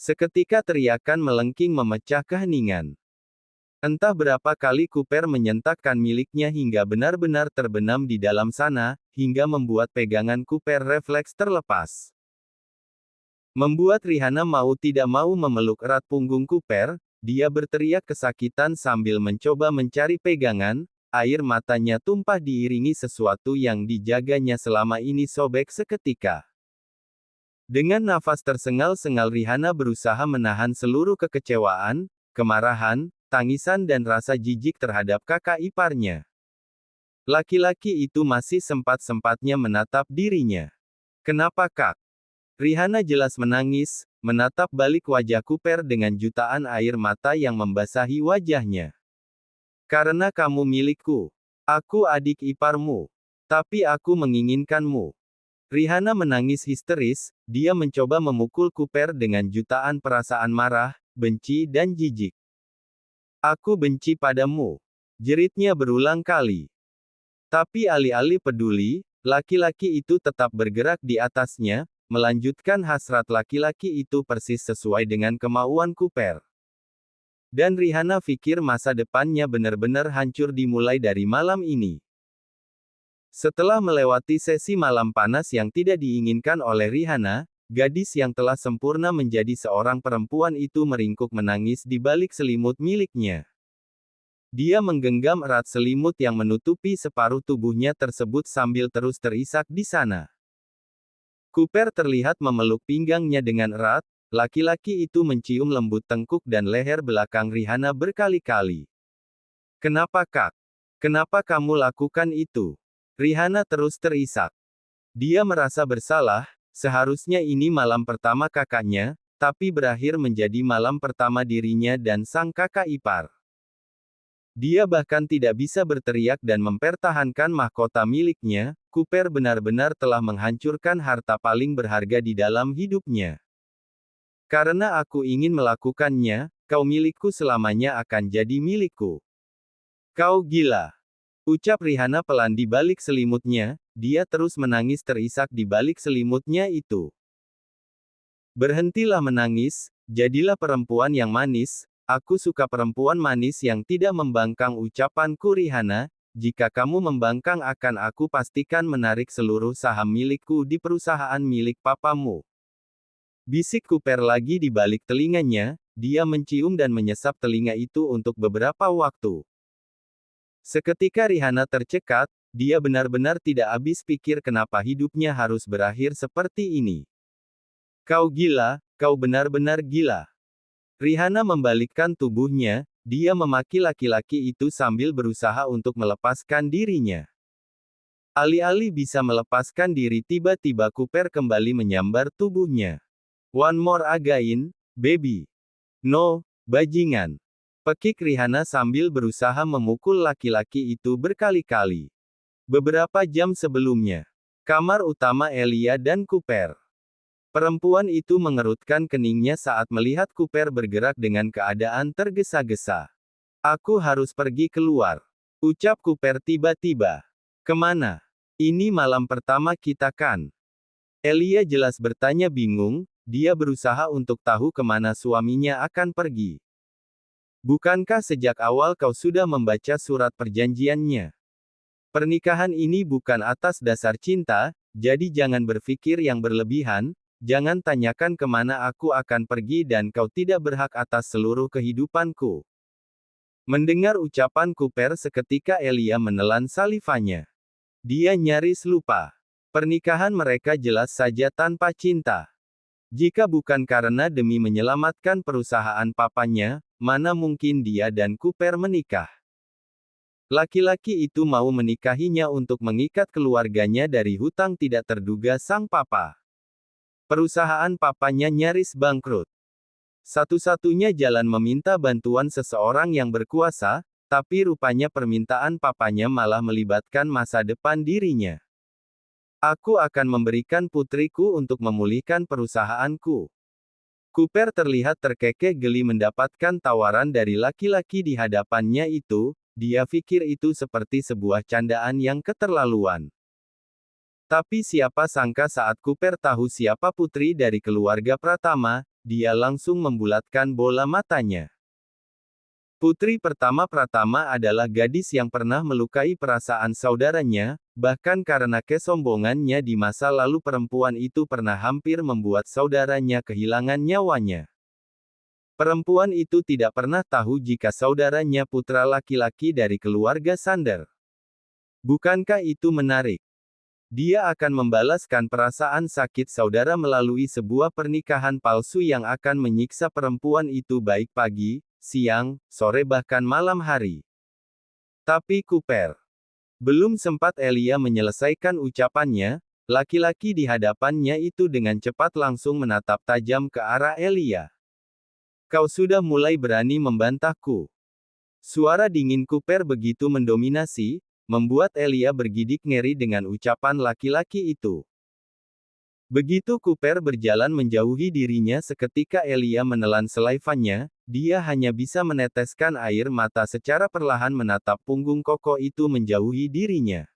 Seketika teriakan melengking memecah keheningan. Entah berapa kali Cooper menyentakkan miliknya hingga benar-benar terbenam di dalam sana, hingga membuat pegangan Cooper refleks terlepas. Membuat Rihanna mau tidak mau memeluk erat punggung Cooper, dia berteriak kesakitan sambil mencoba mencari pegangan, air matanya tumpah diiringi sesuatu yang dijaganya selama ini sobek seketika. Dengan nafas tersengal-sengal Rihanna berusaha menahan seluruh kekecewaan, kemarahan, tangisan dan rasa jijik terhadap kakak iparnya. Laki-laki itu masih sempat-sempatnya menatap dirinya. Kenapa Kak? Rihanna jelas menangis, menatap balik wajah Cooper dengan jutaan air mata yang membasahi wajahnya. Karena kamu milikku. Aku adik iparmu. Tapi aku menginginkanmu. Rihanna menangis histeris, dia mencoba memukul Cooper dengan jutaan perasaan marah, benci dan jijik. Aku benci padamu. Jeritnya berulang kali. Tapi alih-alih peduli, laki-laki itu tetap bergerak di atasnya, melanjutkan hasrat laki-laki itu persis sesuai dengan kemauan Cooper. Dan Rihanna pikir masa depannya benar-benar hancur dimulai dari malam ini. Setelah melewati sesi malam panas yang tidak diinginkan oleh Rihanna, gadis yang telah sempurna menjadi seorang perempuan itu meringkuk menangis di balik selimut miliknya. Dia menggenggam erat selimut yang menutupi separuh tubuhnya tersebut sambil terus terisak di sana. Cooper terlihat memeluk pinggangnya dengan erat, laki-laki itu mencium lembut tengkuk dan leher belakang Rihanna berkali-kali. Kenapa Kak? Kenapa kamu lakukan itu? Rihanna terus terisak. Dia merasa bersalah, seharusnya ini malam pertama kakaknya, tapi berakhir menjadi malam pertama dirinya dan sang kakak ipar. Dia bahkan tidak bisa berteriak dan mempertahankan mahkota miliknya. Cooper benar-benar telah menghancurkan harta paling berharga di dalam hidupnya. Karena aku ingin melakukannya, kau milikku selamanya akan jadi milikku. Kau gila. Ucap Rihanna pelan di balik selimutnya, dia terus menangis terisak di balik selimutnya itu. Berhentilah menangis, jadilah perempuan yang manis, aku suka perempuan manis yang tidak membangkang ucapanku Rihanna, jika kamu membangkang akan aku pastikan menarik seluruh saham milikku di perusahaan milik papamu. Bisik Cooper lagi di balik telinganya, dia mencium dan menyesap telinga itu untuk beberapa waktu. Seketika Rihanna tercekat, dia benar-benar tidak habis pikir kenapa hidupnya harus berakhir seperti ini. Kau gila, kau benar-benar gila. Rihanna membalikkan tubuhnya, dia memaki laki-laki itu sambil berusaha untuk melepaskan dirinya. Alih-alih bisa melepaskan diri tiba-tiba Cooper kembali menyambar tubuhnya. One more again, baby. No, bajingan. Pekik Rihanna sambil berusaha memukul laki-laki itu berkali-kali. Beberapa jam sebelumnya, kamar utama Elia dan Cooper. Perempuan itu mengerutkan keningnya saat melihat Cooper bergerak dengan keadaan tergesa-gesa. Aku harus pergi keluar. Ucap Cooper tiba-tiba. Kemana? Ini malam pertama kita kan? Elia jelas bertanya bingung, dia berusaha untuk tahu kemana suaminya akan pergi. Bukankah sejak awal kau sudah membaca surat perjanjiannya? Pernikahan ini bukan atas dasar cinta, jadi jangan berpikir yang berlebihan, jangan tanyakan kemana aku akan pergi dan kau tidak berhak atas seluruh kehidupanku. Mendengar ucapan Cooper seketika Elia menelan salivanya. Dia nyaris lupa. Pernikahan mereka jelas saja tanpa cinta. Jika bukan karena demi menyelamatkan perusahaan papanya, mana mungkin dia dan Cooper menikah. Laki-laki itu mau menikahinya untuk mengikat keluarganya dari hutang tidak terduga sang papa. Perusahaan papanya nyaris bangkrut. Satu-satunya jalan meminta bantuan seseorang yang berkuasa, tapi rupanya permintaan papanya malah melibatkan masa depan dirinya. Aku akan memberikan putriku untuk memulihkan perusahaanku. Cooper terlihat terkekeh geli mendapatkan tawaran dari laki-laki di hadapannya itu, dia pikir itu seperti sebuah candaan yang keterlaluan. Tapi siapa sangka saat Cooper tahu siapa putri dari keluarga Pratama, dia langsung membulatkan bola matanya. Putri pertama Pratama adalah gadis yang pernah melukai perasaan saudaranya, bahkan karena kesombongannya di masa lalu perempuan itu pernah hampir membuat saudaranya kehilangan nyawanya. Perempuan itu tidak pernah tahu jika saudaranya putra laki-laki dari keluarga Sander. Bukankah itu menarik? Dia akan membalaskan perasaan sakit saudara melalui sebuah pernikahan palsu yang akan menyiksa perempuan itu baik pagi, siang, sore bahkan malam hari. Tapi Cooper. Belum sempat Elia menyelesaikan ucapannya, laki-laki di hadapannya itu dengan cepat langsung menatap tajam ke arah Elia. Kau sudah mulai berani membantahku. Suara dingin Cooper begitu mendominasi, membuat Elia bergidik ngeri dengan ucapan laki-laki itu. Begitu Cooper berjalan menjauhi dirinya seketika Elia menelan selaivannya, dia hanya bisa meneteskan air mata secara perlahan menatap punggung kokoh itu menjauhi dirinya.